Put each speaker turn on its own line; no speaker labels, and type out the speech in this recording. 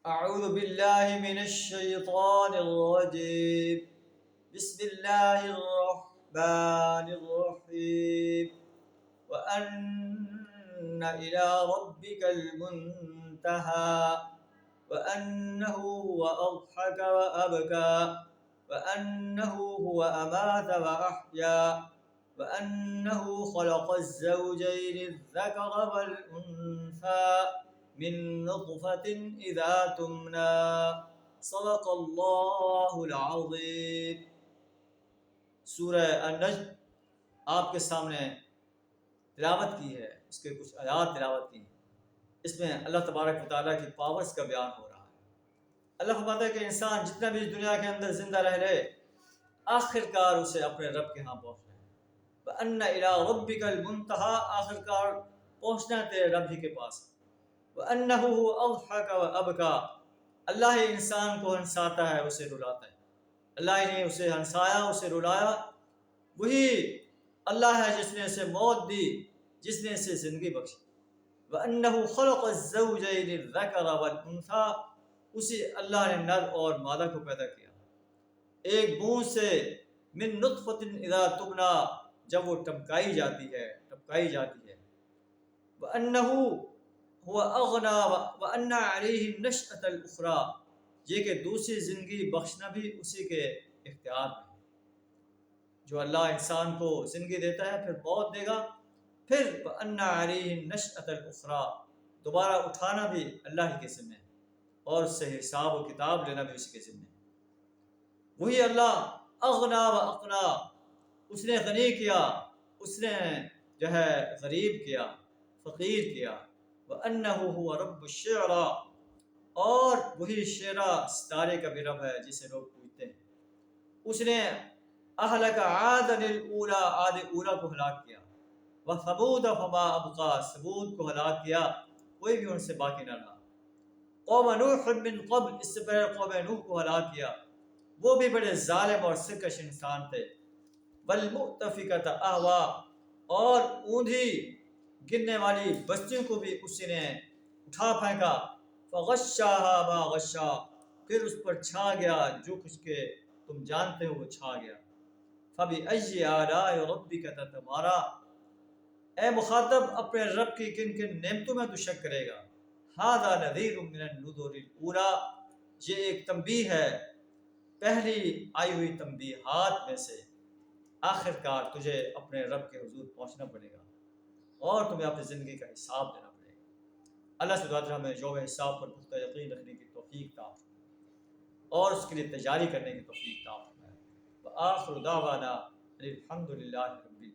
أعوذ بالله من الشيطان الرجيم. بسم الله الرحمن الرحيم. وأن إلى ربك المنتهى وأنه هو أضحك وأبكى وأنه هو أمات وأحيا وأنه خلق الزوجين الذكر والأنثى من نطفة إذا تمنى. صدق اللہ العظیم. سورہ النجم آپ کے سامنے تلاوت کی ہے، اس کے کچھ آیات تلاوت کی ہیں. اس میں اللہ تبارک و تعالیٰ کی پاورز کا بیان ہو رہا ہے. اللہ فرماتا ہے کہ انسان جتنا بھی اس دنیا کے اندر زندہ رہ لے، آخر کار اسے اپنے رب کے ہاں پہنچنا ہے. وَأَنَّ إِلَىٰ رَبِّكَ الْمُنْتَهَىٰ، آخر کار پہنچنا ہے تیرے رب ہی کے پاس. وَأَنَّهُ هُوَ أَضْحَكَ وَأَبْكَىٰ، اللہ ہی انسان کو ہنساتا ہے، اسے رلاتا ہے. اللہ ہی نے اسے ہنسایا، اسے رلایا. وہی اللہ ہے جس نے اسے موت دی، جس نے اسے زندگی بخشی. وَأَنَّهُ خَلَقَ الزَّوْجَيْنِ الذَّكَرَ وَالْأُنثَىٰ، اسی اللہ نے نر اور مادہ کو پیدا کیا ایک بوند سے. من نطفۃ اذا تمنا، جب وہ ٹپکائی جاتی ہے. وَأَنَّهُ هو اغنا وَأَنَّ عَلَيْهِ النَّشْأَةَ الْأُخْرَىٰ، یہ کہ دوسری زندگی بخشنا بھی اسی کے اختیار میں ہے. جو اللہ انسان کو زندگی دیتا ہے پھر موت دے گا، پھر وَأَنَّ عَلَيْهِ النَّشْأَةَ الْأُخْرَىٰ، دوبارہ اٹھانا بھی اللہ ہی کے ذمہ ہے، اور اس سے حساب و کتاب لینا بھی اسی کے ذمہ ہے. وہی اللہ اغنا و اقنا، اس نے غنی کیا، اس نے جو ہے غریب کیا، فقیر کیا. وَأَنَّهُ هُوَ رَبُّ الشِّعْرَىٰ، اور وہی شعرا ستارے کا بھی رب ہے جسے لوگ پوجتے ہیں. اس نے اہلک عادًا الاولیٰ، عاد اولیٰ کو ہلاک کیا. وَثَمُودَ فَمَا أَبْقَىٰ، ثمود کو ہلاک کیا، کوئی بھی ان سے باقی نہ رہا. قوم نوح من قبل، اس سے پہلے قوم نوح کو ہلاک کیا، وہ بھی بڑے ظالم اور سرکش انسان تھے. وَالْمُؤْتَفِكَةَ أَهْوَىٰ، اور اوندھی گرنے والی بستیوں کو بھی اسی نے اٹھا پھینکا. فَغَشَّاهَا مَا غَشَّىٰ، پھر اس پر چھا گیا جو کچھ کہ تم جانتے ہو وہ چھا گیا. فَبِأَيِّ آلَاءِ رَبِّكَ تَتَمَارَىٰ، اے مخاطب اپنے رب کی کن کن نعمتوں میں تو شک کرے گا. هَذَا نَذِيرٌ مِّنَ النُّذُرِ الْأُولَىٰ، یہ ایک تنبیہ ہے پہلی آئی ہوئی تنبیہات میں سے. آخر کار تجھے اپنے رب کے حضور پہنچنا پڑے گا اور تمہیں اپنی زندگی کا حساب دینا پڑے گا. اللہ سے دعا ہے ہمیں یوم حساب پر پختہ یقین رکھنے کی توفیق عطا فرمائے اور اس کے لیے تیاری کرنے کی توفیق عطا فرمائے. وآخر دعوانا الحمد للہ رب العالمین.